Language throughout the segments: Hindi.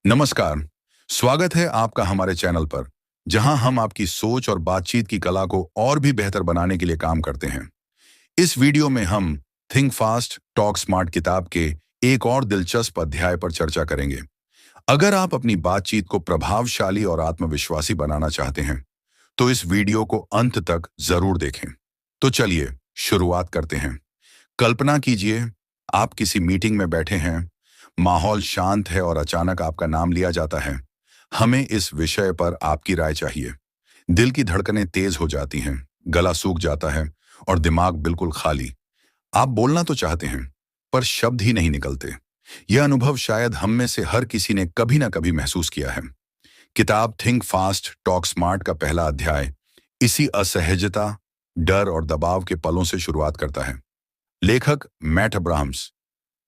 नमस्कार। स्वागत है आपका हमारे चैनल पर, जहां हम आपकी सोच और बातचीत की कला को और भी बेहतर बनाने के लिए काम करते हैं। इस वीडियो में हम थिंक फास्ट टॉक स्मार्ट किताब के एक और दिलचस्प अध्याय पर चर्चा करेंगे। अगर आप अपनी बातचीत को प्रभावशाली और आत्मविश्वासी बनाना चाहते हैं, तो इस वीडियो को अंत तक जरूर देखें। तो चलिए शुरुआत करते हैं। कल्पना कीजिए, आप किसी मीटिंग में बैठे हैं, माहौल शांत है और अचानक आपका नाम लिया जाता है। हमें इस विषय पर आपकी राय चाहिए। दिल की धड़कनें तेज हो जाती हैं, गला सूख जाता है और दिमाग बिल्कुल खाली। आप बोलना तो चाहते हैं, पर शब्द ही नहीं निकलते। यह अनुभव शायद हम में से हर किसी ने कभी ना कभी महसूस किया है। किताब थिंक फास्ट टॉक स्मार्ट का पहला अध्याय इसी असहजता, डर और दबाव के पलों से शुरुआत करता है। लेखक मैट अब्राहम्स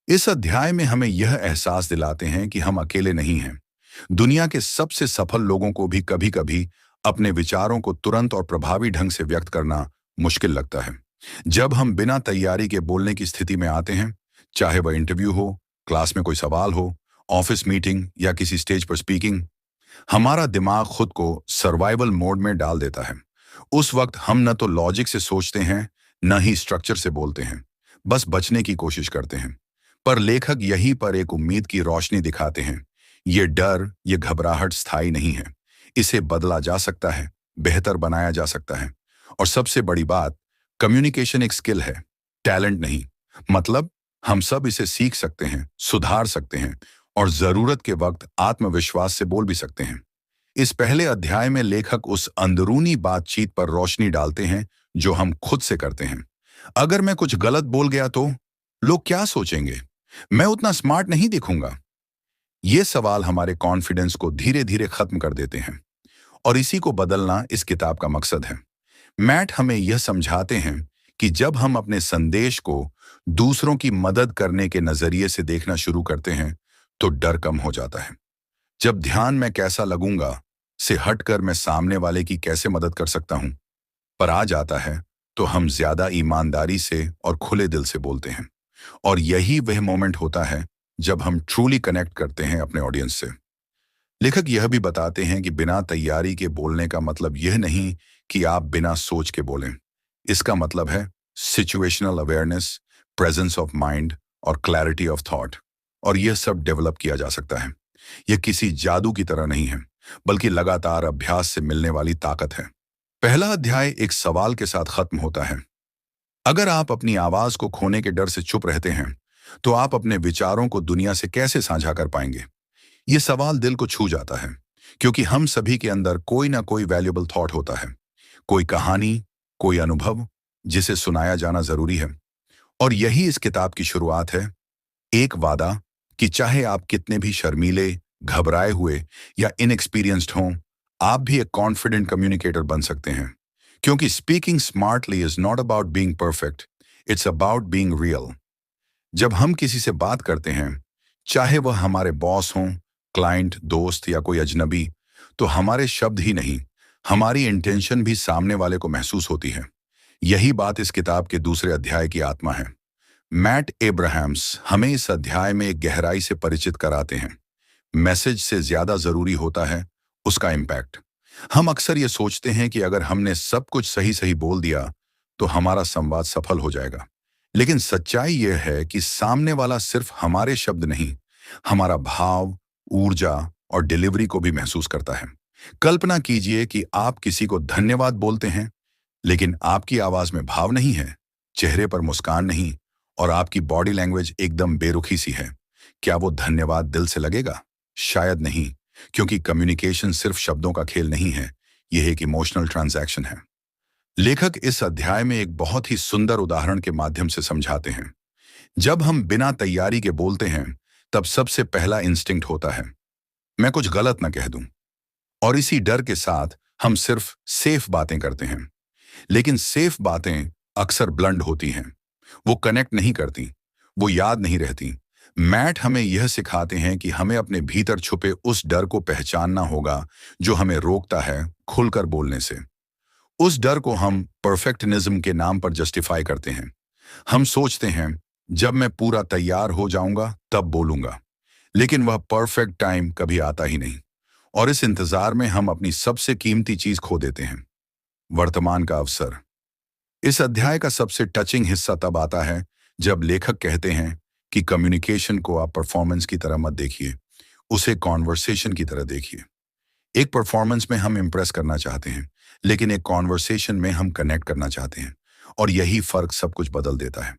इस अध्याय में हमें यह एहसास दिलाते हैं कि हम अकेले नहीं हैं। दुनिया के सबसे सफल लोगों को भी कभी-कभी अपने विचारों को तुरंत और प्रभावी ढंग से व्यक्त करना मुश्किल लगता है। जब हम बिना तैयारी के बोलने की स्थिति में आते हैं, चाहे वह इंटरव्यू हो, क्लास में कोई सवाल हो, ऑफिस मीटिंग या किसी स्टेज पर स्पीकिंग, हमारा दिमाग खुद को सर्वाइवल मोड में डाल देता है। उस वक्त हम न तो लॉजिक से सोचते हैं, न ही स्ट्रक्चर से बोलते हैं, बस बचने की कोशिश करते हैं। पर लेखक यहीं पर एक उम्मीद की रोशनी दिखाते हैं। ये डर, ये घबराहट स्थायी नहीं है। इसे बदला जा सकता है, बेहतर बनाया जा सकता है। और सबसे बड़ी बात, कम्युनिकेशन एक स्किल है, टैलेंट नहीं। मतलब हम सब इसे सीख सकते हैं, सुधार सकते हैं और जरूरत के वक्त आत्मविश्वास से बोल भी सकते हैं। इस पहले अध्याय में लेखक उस अंदरूनी बातचीत पर रोशनी डालते हैं जो हम खुद से करते हैं। अगर मैं कुछ गलत बोल गया तो लोग क्या सोचेंगे? मैं उतना स्मार्ट नहीं दिखूंगा। ये सवाल हमारे कॉन्फिडेंस को धीरे धीरे खत्म कर देते हैं और इसी को बदलना इस किताब का मकसद है। मैट हमें यह समझाते हैं कि जब हम अपने संदेश को दूसरों की मदद करने के नजरिए से देखना शुरू करते हैं, तो डर कम हो जाता है। जब ध्यान मैं कैसा लगूंगा से हटकर मैं सामने वाले की कैसे मदद कर सकता हूं पर आ जाता है, तो हम ज्यादा ईमानदारी से और खुले दिल से बोलते हैं। और यही वह मोमेंट होता है जब हम ट्रूली कनेक्ट करते हैं अपने ऑडियंस से। लेखक यह भी बताते हैं कि बिना तैयारी के बोलने का मतलब यह नहीं कि आप बिना सोच के बोलें। इसका मतलब है situational awareness, presence of mind और क्लैरिटी ऑफ थॉट। और यह सब डेवलप किया जा सकता है। यह किसी जादू की तरह नहीं है, बल्कि लगातार अभ्यास से मिलने वाली ताकत है। पहला अध्याय एक सवाल के साथ खत्म होता है। अगर आप अपनी आवाज को खोने के डर से चुप रहते हैं, तो आप अपने विचारों को दुनिया से कैसे साझा कर पाएंगे? ये सवाल दिल को छू जाता है, क्योंकि हम सभी के अंदर कोई ना कोई वैल्यूएबल थॉट होता है, कोई कहानी, कोई अनुभव जिसे सुनाया जाना जरूरी है। और यही इस किताब की शुरुआत है। एक वादा कि चाहे आप कितने भी शर्मीले, घबराए हुए या इनएक्सपीरियंस्ड हों, आप भी एक कॉन्फिडेंट कम्युनिकेटर बन सकते हैं। क्योंकि speaking smartly is not about being perfect, it's about being real. जब हम किसी से बात करते हैं, चाहे वह हमारे बॉस हों, क्लाइंट, दोस्त या कोई अजनबी, तो हमारे शब्द ही नहीं, हमारी इंटेंशन भी सामने वाले को महसूस होती है। यही बात इस किताब के दूसरे अध्याय की आत्मा है। मैट एब्राहम्स हमें इस अध्याय में एक गहराई से परिचित कराते हैं। मैसेज से ज्यादा जरूरी होता है उसका इम्पैक्ट। हम अक्सर ये सोचते हैं कि अगर हमने सब कुछ सही सही बोल दिया, तो हमारा संवाद सफल हो जाएगा। लेकिन सच्चाई यह है कि सामने वाला सिर्फ हमारे शब्द नहीं, हमारा भाव, ऊर्जा और डिलीवरी को भी महसूस करता है। कल्पना कीजिए कि आप किसी को धन्यवाद बोलते हैं, लेकिन आपकी आवाज में भाव नहीं है, चेहरे पर मुस्कान नहीं और आपकी बॉडी लैंग्वेज एकदम बेरुखी सी है। क्या वो धन्यवाद दिल से लगेगा? शायद नहीं, क्योंकि कम्युनिकेशन सिर्फ शब्दों का खेल नहीं है, यह एक इमोशनल ट्रांजैक्शन है। लेखक इस अध्याय में एक बहुत ही सुंदर उदाहरण के माध्यम से समझाते हैं। जब हम बिना तैयारी के बोलते हैं, तब सबसे पहला इंस्टिंक्ट होता है, मैं कुछ गलत ना कह दूं। और इसी डर के साथ हम सिर्फ सेफ बातें करते हैं। लेकिन सेफ बातें अक्सर ब्लंड होती हैं। वो कनेक्ट नहीं करती, वो याद नहीं रहती। मैट हमें यह सिखाते हैं कि हमें अपने भीतर छुपे उस डर को पहचानना होगा जो हमें रोकता है खुलकर बोलने से। उस डर को हम परफेक्शनिज्म के नाम पर जस्टिफाई करते हैं। हम सोचते हैं, जब मैं पूरा तैयार हो जाऊंगा तब बोलूंगा। लेकिन वह परफेक्ट टाइम कभी आता ही नहीं, और इस इंतजार में हम अपनी सबसे कीमती चीज खो देते हैं, वर्तमान का अवसर। इस अध्याय का सबसे टचिंग हिस्सा तब आता है जब लेखक कहते हैं कि कम्युनिकेशन को आप परफॉर्मेंस की तरह मत देखिए, उसे कॉन्वर्सेशन की तरह देखिए। एक परफॉर्मेंस में हम इम्प्रेस करना चाहते हैं, लेकिन एक कॉन्वर्सेशन में हम कनेक्ट करना चाहते हैं, और यही फर्क सब कुछ बदल देता है।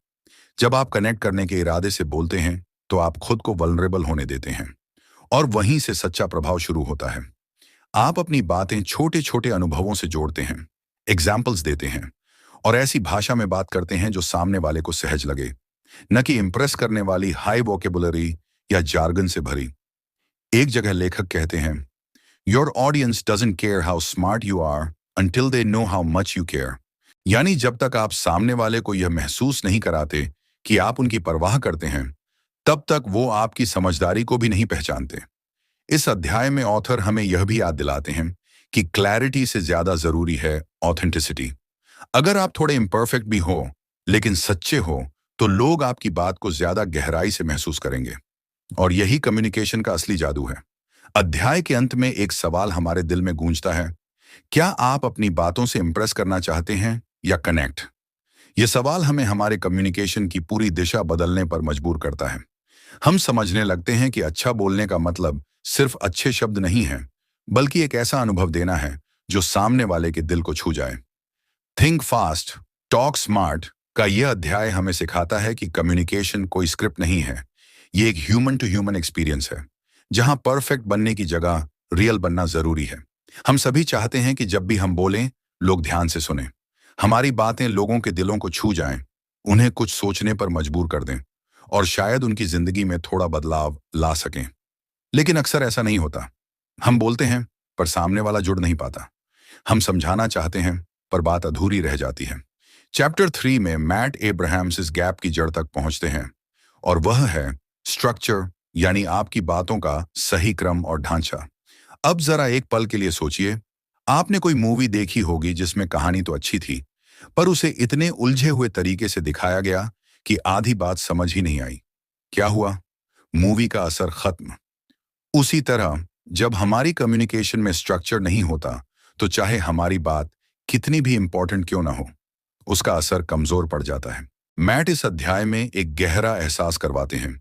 जब आप कनेक्ट करने के इरादे से बोलते हैं तो आप खुद को वल्नरेबल होने देते हैं, और वहीं से सच्चा प्रभाव शुरू होता है। आप अपनी बातें छोटे छोटे अनुभवों से जोड़ते हैं, एग्जाम्पल्स देते हैं, और ऐसी भाषा में बात करते हैं जो सामने वाले को सहज लगे, न कि इम्प्रेस करने वाली हाई वोकेबुलरी या जार्गन से भरी। एक जगह लेखक कहते हैं, your audience doesn't care how smart you are until they know how much you care. यानी जब तक आप सामने वाले को यह महसूस नहीं कराते कि आप उनकी परवाह करते हैं, तब तक वो आपकी समझदारी को भी नहीं पहचानते। इस अध्याय में ऑथर हमें यह भी याद दिलाते हैं कि क्लैरिटी से ज्यादा जरूरी है ऑथेंटिसिटी। अगर आप थोड़े इम्परफेक्ट भी हो लेकिन सच्चे हो, तो लोग आपकी बात को ज्यादा गहराई से महसूस करेंगे, और यही कम्युनिकेशन का असली जादू है। अध्याय के अंत में एक सवाल हमारे दिल में गूंजता है, क्या आप अपनी बातों से इंप्रेस करना चाहते हैं या कनेक्ट? यह सवाल हमें हमारे कम्युनिकेशन की पूरी दिशा बदलने पर मजबूर करता है। हम समझने लगते हैं कि अच्छा बोलने का मतलब सिर्फ अच्छे शब्द नहीं है, बल्कि एक ऐसा अनुभव देना है जो सामने वाले के दिल को छू जाए। थिंक फास्ट, टॉक स्मार्ट का यह अध्याय हमें सिखाता है कि कम्युनिकेशन कोई स्क्रिप्ट नहीं है, ये एक ह्यूमन टू ह्यूमन एक्सपीरियंस है, जहां परफेक्ट बनने की जगह रियल बनना जरूरी है। हम सभी चाहते हैं कि जब भी हम बोलें, लोग ध्यान से सुनें, हमारी बातें लोगों के दिलों को छू जाएं, उन्हें कुछ सोचने पर मजबूर कर दें, और शायद उनकी जिंदगी में थोड़ा बदलाव ला सकें। लेकिन अक्सर ऐसा नहीं होता। हम बोलते हैं पर सामने वाला जुड़ नहीं पाता। हम समझाना चाहते हैं पर बात अधूरी रह जाती है। चैप्टर 3 में मैट एब्राहम्स इस गैप की जड़ तक पहुंचते हैं, और वह है स्ट्रक्चर, यानी आपकी बातों का सही क्रम और ढांचा। अब जरा एक पल के लिए सोचिए, आपने कोई मूवी देखी होगी जिसमें कहानी तो अच्छी थी, पर उसे इतने उलझे हुए तरीके से दिखाया गया कि आधी बात समझ ही नहीं आई। क्या हुआ? मूवी का असर खत्म। उसी तरह जब हमारी कम्युनिकेशन में स्ट्रक्चर नहीं होता, तो चाहे हमारी बात कितनी भी इंपॉर्टेंट क्यों ना हो, उसका असर कमजोर पड़ जाता है। मैट इस अध्याय में एक गहरा एहसास करवाते हैं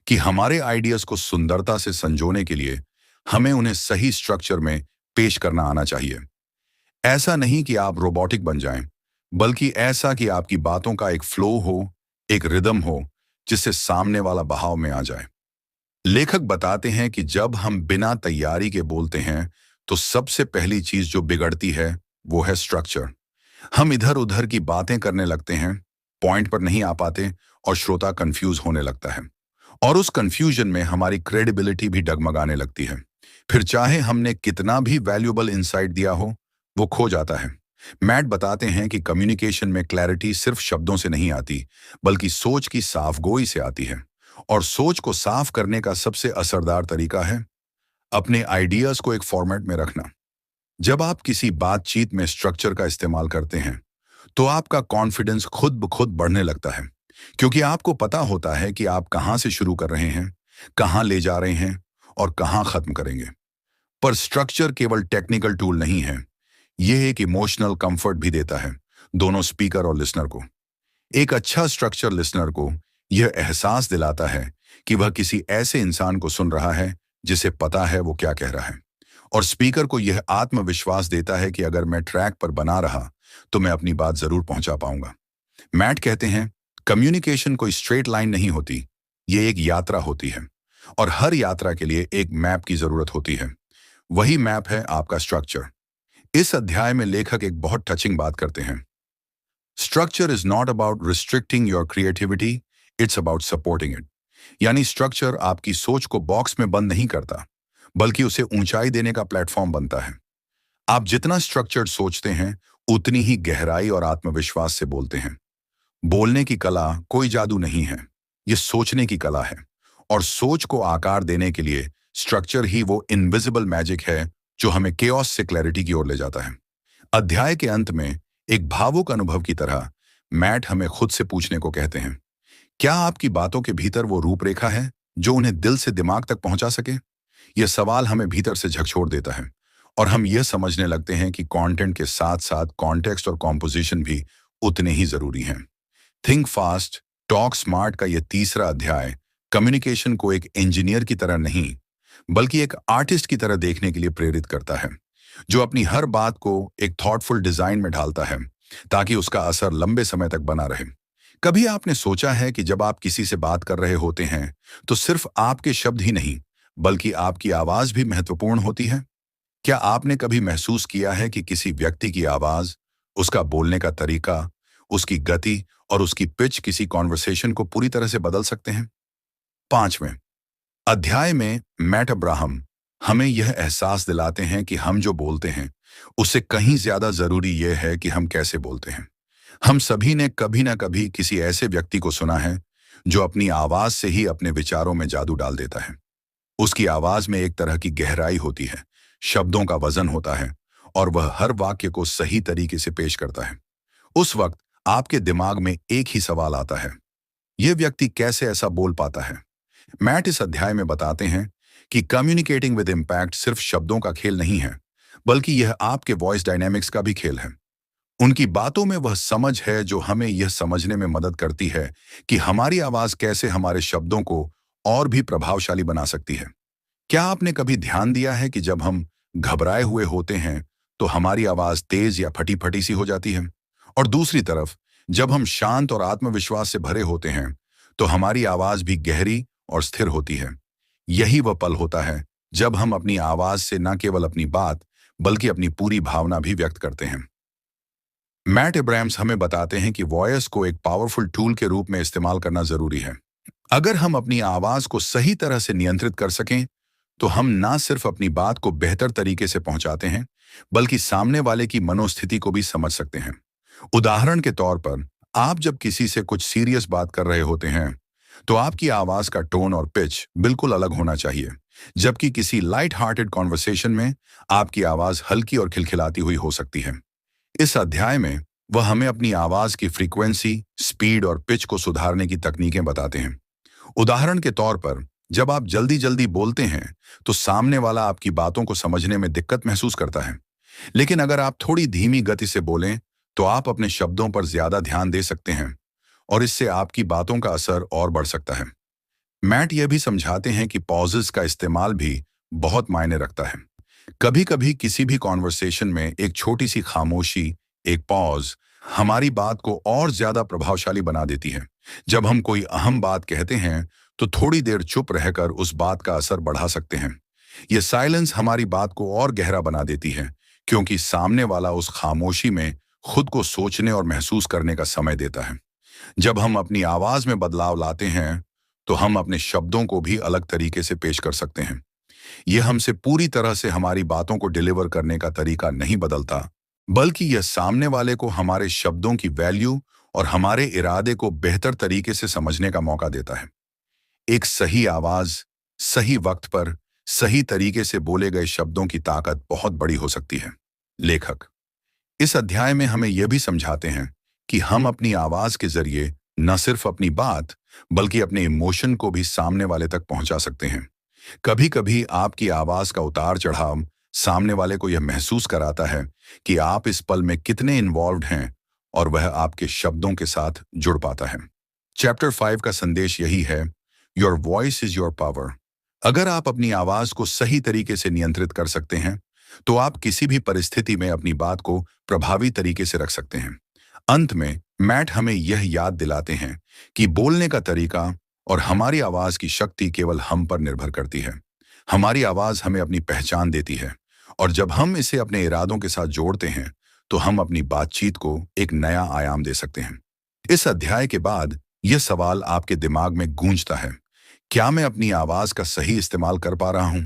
कि हमारे आइडियाज को सुंदरता से संजोने के लिए हमें उन्हें सही स्ट्रक्चर में पेश करना आना चाहिए। ऐसा नहीं कि आप रोबोटिक बन जाएं, बल्कि ऐसा कि आपकी बातों का एक फ्लो हो, एक रिदम हो, जिससे सामने वाला बहाव में आ जाए। लेखक बताते हैं कि जब हम बिना तैयारी के बोलते हैं, तो सबसे पहली चीज जो बिगड़ती है वो है स्ट्रक्चर। हम इधर उधर की बातें करने लगते हैं, पॉइंट पर नहीं आ पाते, और श्रोता कंफ्यूज होने लगता है, और उस कंफ्यूजन में हमारी क्रेडिबिलिटी भी डगमगाने लगती है। फिर चाहे हमने कितना भी वैल्यूएबल इंसाइट दिया हो, वो खो जाता है। मैट बताते हैं कि कम्युनिकेशन में क्लैरिटी सिर्फ शब्दों से नहीं आती, बल्कि सोच की साफगोई से आती है, और सोच को साफ करने का सबसे असरदार तरीका है अपने आइडियाज को एक फॉर्मेट में रखना। जब आप किसी बातचीत में स्ट्रक्चर का इस्तेमाल करते हैं, तो आपका कॉन्फिडेंस खुद ब खुद बढ़ने लगता है, क्योंकि आपको पता होता है कि आप कहां से शुरू कर रहे हैं, कहां ले जा रहे हैं, और कहां खत्म करेंगे। पर स्ट्रक्चर केवल टेक्निकल टूल नहीं है, यह एक इमोशनल कंफर्ट भी देता है, दोनों स्पीकर और लिसनर को। एक अच्छा स्ट्रक्चर लिसनर को यह एहसास दिलाता है कि वह किसी ऐसे इंसान को सुन रहा है जिसे पता है वो क्या कह रहा है, और स्पीकर को यह आत्मविश्वास देता है कि अगर मैं ट्रैक पर बना रहा तो मैं अपनी बात जरूर पहुंचा पाऊंगा। मैट कहते हैं, कम्युनिकेशन कोई स्ट्रेट लाइन नहीं होती, ये एक यात्रा होती है, और हर यात्रा के लिए एक मैप की जरूरत होती है। वही मैप है आपका स्ट्रक्चर। इस अध्याय में लेखक एक बहुत टचिंग बात करते हैं। Structure is not about restricting your creativity, it's about supporting it. यानी स्ट्रक्चर आपकी सोच को बॉक्स में बंद नहीं करता, बल्कि उसे ऊंचाई देने का प्लेटफॉर्म बनता है। आप जितना स्ट्रक्चर्ड सोचते हैं, उतनी ही गहराई और आत्मविश्वास से बोलते हैं। बोलने की कला कोई जादू नहीं है, ये सोचने की कला है, और सोच को आकार देने के लिए स्ट्रक्चर ही वो इनविजिबल मैजिक है जो हमें केओस से क्लैरिटी की ओर ले जाता है। अध्याय के अंत में एक भावुक अनुभव की तरह मैट हमें खुद से पूछने को कहते हैं, क्या आपकी बातों के भीतर वो रूपरेखा है जो उन्हें दिल से दिमाग तक पहुंचा सके? यह सवाल हमें भीतर से झकझोर देता है और हम यह समझने लगते हैं कि कंटेंट के साथ साथ कॉन्टेक्स्ट और कॉम्पोजिशन भी उतने ही जरूरी हैं। थिंक फास्ट, टॉक स्मार्ट का यह तीसरा अध्याय कम्युनिकेशन को एक इंजीनियर की तरह नहीं, बल्कि एक आर्टिस्ट की तरह देखने के लिए प्रेरित करता है, जो अपनी हर बात को एक थॉटफुल डिजाइन में ढालता है ताकि उसका असर लंबे समय तक बना रहे। कभी आपने सोचा है कि जब आप किसी से बात कर रहे होते हैं तो सिर्फ आपके शब्द ही नहीं, बल्कि आपकी आवाज भी महत्वपूर्ण होती है? क्या आपने कभी महसूस किया है कि किसी व्यक्ति की आवाज, उसका बोलने का तरीका, उसकी गति और उसकी पिच किसी कॉन्वर्सेशन को पूरी तरह से बदल सकते हैं? 5वें अध्याय में मैट अब्राहम हमें यह एहसास दिलाते हैं कि हम जो बोलते हैं उससे कहीं ज्यादा जरूरी यह है कि हम कैसे बोलते हैं। हम सभी ने कभी ना कभी किसी ऐसे व्यक्ति को सुना है जो अपनी आवाज से ही अपने विचारों में जादू डाल देता है। उसकी आवाज में एक तरह की गहराई होती है, शब्दों का वजन होता है और वह हर वाक्य को सही तरीके से पेश करता है। उस वक्त आपके दिमाग में एक ही सवाल आता है, यह व्यक्ति कैसे ऐसा बोल पाता है? मैट इस अध्याय में बताते हैं कि कम्युनिकेटिंग विद इम्पैक्ट सिर्फ शब्दों का खेल नहीं है, बल्कि यह आपके वॉइस डायनेमिक्स का भी खेल है। उनकी बातों में वह समझ है जो हमें यह समझने में मदद करती है कि हमारी आवाज कैसे हमारे शब्दों को और भी प्रभावशाली बना सकती है। क्या आपने कभी ध्यान दिया है कि जब हम घबराए हुए होते हैं तो हमारी आवाज तेज या फटी फटी सी हो जाती है, और दूसरी तरफ जब हम शांत और आत्मविश्वास से भरे होते हैं तो हमारी आवाज भी गहरी और स्थिर होती है। यही वह पल होता है जब हम अपनी आवाज से न केवल अपनी बात बल्कि अपनी पूरी भावना भी व्यक्त करते हैं। मैट एब्राहम्स हमें बताते हैं कि वॉयस को एक पावरफुल टूल के रूप में इस्तेमाल करना जरूरी है। अगर हम अपनी आवाज को सही तरह से नियंत्रित कर सकें तो हम ना सिर्फ अपनी बात को बेहतर तरीके से पहुंचाते हैं, बल्कि सामने वाले की मनोस्थिति को भी समझ सकते हैं। उदाहरण के तौर पर, आप जब किसी से कुछ सीरियस बात कर रहे होते हैं तो आपकी आवाज का टोन और पिच बिल्कुल अलग होना चाहिए, जबकि किसी लाइट हार्टेड कॉन्वर्सेशन में आपकी आवाज हल्की और खिलखिलाती हुई हो सकती है। इस अध्याय में वह हमें अपनी आवाज की फ्रीक्वेंसी, स्पीड और पिच को सुधारने की तकनीकें बताते हैं। उदाहरण के तौर पर, जब आप जल्दी जल्दी बोलते हैं तो सामने वाला आपकी बातों को समझने में दिक्कत महसूस करता है, लेकिन अगर आप थोड़ी धीमी गति से बोलें तो आप अपने शब्दों पर ज्यादा ध्यान दे सकते हैं और इससे आपकी बातों का असर और बढ़ सकता है। मैट यह भी समझाते हैं कि पॉजेस का इस्तेमाल भी बहुत मायने रखता है। कभी कभी किसी भी कॉन्वर्सेशन में एक छोटी सी खामोशी, एक पॉज, हमारी बात को और ज्यादा प्रभावशाली बना देती है। जब हम कोई अहम बात कहते हैं तो थोड़ी देर चुप रहकर उस बात का असर बढ़ा सकते हैं। यह साइलेंस हमारी बात को और गहरा बना देती है, क्योंकि सामने वाला उस खामोशी में खुद को सोचने और महसूस करने का समय देता है। जब हम अपनी आवाज में बदलाव लाते हैं तो हम अपने शब्दों को भी अलग तरीके से पेश कर सकते हैं। यह हमसे पूरी तरह से हमारी बातों को डिलीवर करने का तरीका नहीं बदलता, बल्कि यह सामने वाले को हमारे शब्दों की वैल्यू और हमारे इरादे को बेहतर तरीके से समझने का मौका देता है। एक सही आवाज, सही वक्त पर, सही तरीके से बोले गए शब्दों की ताकत बहुत बड़ी हो सकती है। लेखक इस अध्याय में हमें यह भी समझाते हैं कि हम अपनी आवाज के जरिए न सिर्फ अपनी बात बल्कि अपने इमोशन को भी सामने वाले तक पहुंचा सकते हैं। कभी कभी आपकी आवाज का उतार चढ़ाव सामने वाले को यह महसूस कराता है कि आप इस पल में कितने इन्वॉल्व्ड हैं और वह आपके शब्दों के साथ जुड़ पाता है। चैप्टर 5 का संदेश यही है, your voice is your power. अगर आप अपनी आवाज को सही तरीके से नियंत्रित कर सकते हैं तो आप किसी भी परिस्थिति में अपनी बात को प्रभावी तरीके से रख सकते हैं। अंत में मैट हमें यह याद दिलाते हैं कि बोलने का तरीका और हमारी आवाज की शक्ति केवल हम पर निर्भर करती है। हमारी आवाज हमें अपनी पहचान देती है और जब हम इसे अपने इरादों के साथ जोड़ते हैं तो हम अपनी बातचीत को एक नया आयाम दे सकते हैं। इस अध्याय के बाद यह सवाल आपके दिमाग में गूंजता है, क्या मैं अपनी आवाज का सही इस्तेमाल कर पा रहा हूं?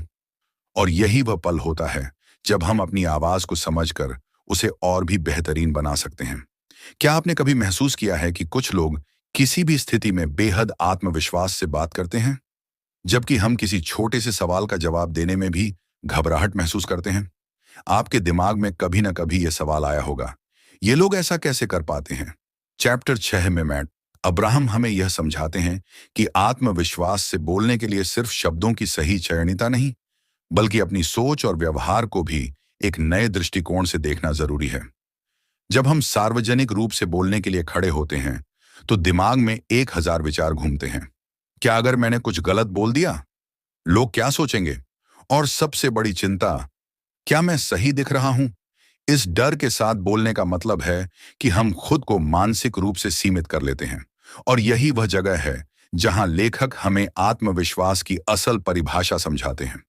और यही वह पल होता है जब हम अपनी आवाज को समझकर उसे और भी बेहतरीन बना सकते हैं। क्या आपने कभी महसूस किया है कि कुछ लोग किसी भी स्थिति में बेहद आत्मविश्वास से बात करते हैं, जबकि हम किसी छोटे से सवाल का जवाब देने में भी घबराहट महसूस करते हैं? आपके दिमाग में कभी ना कभी यह सवाल आया होगा, ये लोग ऐसा कैसे कर पाते हैं? चैप्टर 6 में मैट अब्राहम हमें यह समझाते हैं कि आत्मविश्वास से बोलने के लिए सिर्फ शब्दों की सही चयनिता नहीं, बल्कि अपनी सोच और व्यवहार को भी एक नए दृष्टिकोण से देखना जरूरी है। जब हम सार्वजनिक रूप से बोलने के लिए खड़े होते हैं, तो दिमाग में 1000 विचार घूमते हैं। क्या अगर मैंने कुछ गलत बोल दिया? लोग क्या सोचेंगे? और सबसे बड़ी चिंता, क्या मैं सही दिख रहा हूं? इस डर के साथ बोलने का मतलब है कि हम खुद को मानसिक रूप से सीमित कर लेते हैं। और यही वह जगह है जहां लेखक हमें आत्मविश्वास की असल परिभाषा समझाते हैं।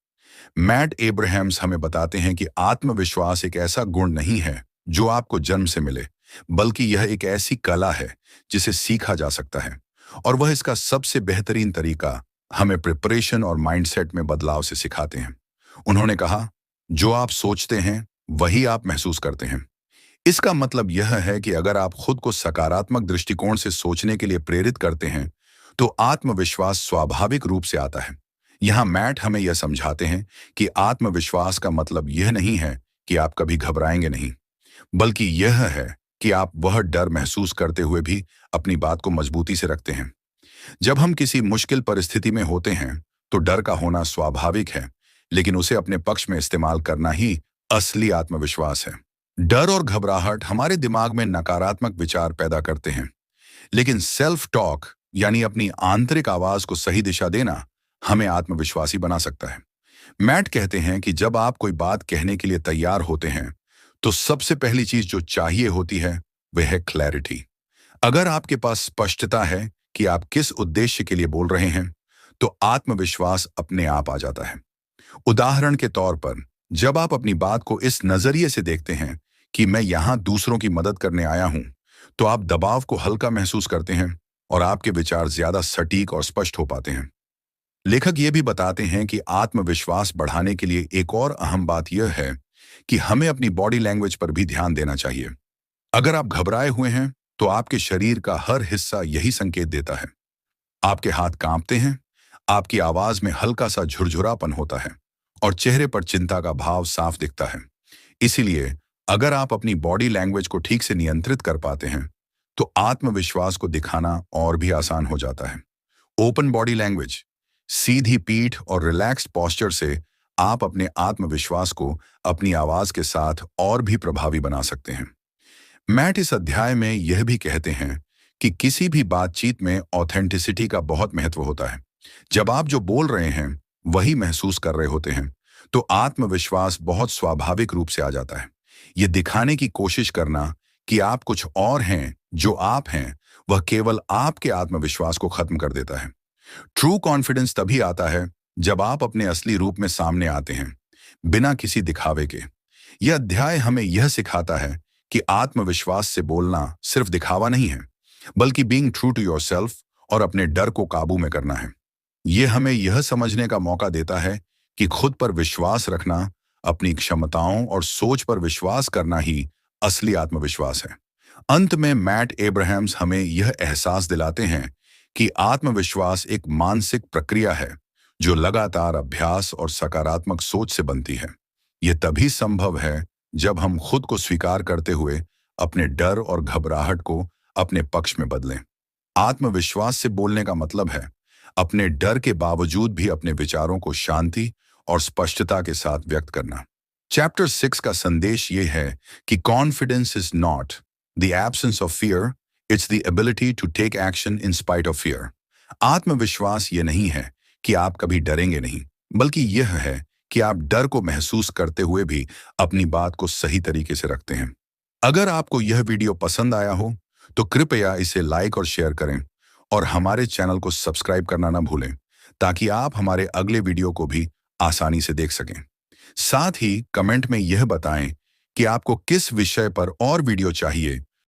मैट एब्राहम्स हमें बताते हैं कि आत्मविश्वास एक ऐसा गुण नहीं है जो आपको जन्म से मिले, बल्कि यह एक ऐसी कला है जिसे सीखा जा सकता है। और वह इसका सबसे बेहतरीन तरीका हमें प्रिपरेशन और माइंडसेट में बदलाव से सिखाते हैं। उन्होंने कहा, जो आप सोचते हैं वही आप महसूस करते हैं। इसका मतलब यह है कि अगर आप खुद को सकारात्मक दृष्टिकोण से सोचने के लिए प्रेरित करते हैं, तो आत्मविश्वास स्वाभाविक रूप से आता है। यहाँ मैट हमें यह समझाते हैं कि आत्मविश्वास का मतलब यह नहीं है कि आप कभी घबराएंगे नहीं, बल्कि यह है कि आप वह डर महसूस करते हुए भी अपनी बात को मजबूती से रखते हैं। जब हम किसी मुश्किल परिस्थिति में होते हैं, तो डर का होना स्वाभाविक है, लेकिन उसे अपने पक्ष में इस्तेमाल करना ही असली आत्मविश्वास है। डर और घबराहट हमारे दिमाग में नकारात्मक विचार पैदा करते हैं, लेकिन सेल्फ टॉक यानी अपनी आंतरिक आवाज को सही दिशा देना हमें आत्मविश्वासी बना सकता है। मैट कहते हैं कि जब आप कोई बात कहने के लिए तैयार होते हैं, तो सबसे पहली चीज जो चाहिए होती है वह है क्लैरिटी। अगर आपके पास स्पष्टता है कि आप किस उद्देश्य के लिए बोल रहे हैं, तो आत्मविश्वास अपने आप आ जाता है। उदाहरण के तौर पर, जब आप अपनी बात को इस नजरिए से देखते हैं कि मैं यहां दूसरों की मदद करने आया हूं, तो आप दबाव को हल्का महसूस करते हैं और आपके विचार ज्यादा सटीक और स्पष्ट हो पाते हैं। लेखक ये भी बताते हैं कि आत्मविश्वास बढ़ाने के लिए एक और अहम बात यह है कि हमें अपनी बॉडी लैंग्वेज पर भी ध्यान देना चाहिए। अगर आप घबराए हुए हैं, तो आपके शरीर का हर हिस्सा यही संकेत देता है। आपके हाथ कांपते हैं, आपकी आवाज में हल्का सा झुरझुरापन होता है और चेहरे पर चिंता का भाव साफ दिखता है। इसीलिए अगर आप अपनी बॉडी लैंग्वेज को ठीक से नियंत्रित कर पाते हैं, तो आत्मविश्वास को दिखाना और भी आसान हो जाता है। ओपन बॉडी लैंग्वेज, सीधी पीठ और रिलैक्स्ड पोस्चर से आप अपने आत्मविश्वास को अपनी आवाज के साथ और भी प्रभावी बना सकते हैं। मैट इस अध्याय में यह भी कहते हैं कि किसी भी बातचीत में ऑथेंटिसिटी का बहुत महत्व होता है। जब आप जो बोल रहे हैं वही महसूस कर रहे होते हैं, तो आत्मविश्वास बहुत स्वाभाविक रूप से आ जाता है। ये दिखाने की कोशिश करना कि आप कुछ और हैं जो आप हैं, वह केवल आपके आत्मविश्वास को खत्म कर देता है। ट्रू कॉन्फिडेंस तभी आता है जब आप अपने असली रूप में सामने आते हैं, बिना किसी दिखावे के। यह अध्याय हमें यह सिखाता है कि आत्मविश्वास से बोलना सिर्फ दिखावा नहीं है, बल्कि बीइंग ट्रू टू योरसेल्फ और अपने डर को काबू में करना है। यह हमें यह समझने का मौका देता है कि खुद पर विश्वास रखना, अपनी क्षमताओं और सोच पर विश्वास करना ही असली आत्मविश्वास है। अंत में मैट एब्राहम्स हमें यह एहसास दिलाते हैं कि आत्मविश्वास एक मानसिक प्रक्रिया है जो लगातार अभ्यास और सकारात्मक सोच से बनती है। यह तभी संभव है जब हम खुद को स्वीकार करते हुए अपने डर और घबराहट को अपने पक्ष में बदलें। आत्मविश्वास से बोलने का मतलब है अपने डर के बावजूद भी अपने विचारों को शांति और स्पष्टता के साथ व्यक्त करना। चैप्टर 6 का संदेश ये है कि confidence is not the absence of fear, it's the ability to take action in spite of fear. आत्मविश्वास ये नहीं है कि आप कभी डरेंगे नहीं, बल्कि यह है कि आप डर को महसूस करते हुए भी अपनी बात को सही तरीके से रखते हैं। अगर आपको यह वीडियो पसंद आया हो, तो कृपया इसे लाइक और शेयर करें और हमारे चैनल को सब्सक्राइब करना ना भूलें, ताकि आप हमारे अगले वीडियो को भी आसानी से देख सकें। साथ ही कमेंट में यह बताएं कि आपको किस विषय पर और वीडियो चाहिए,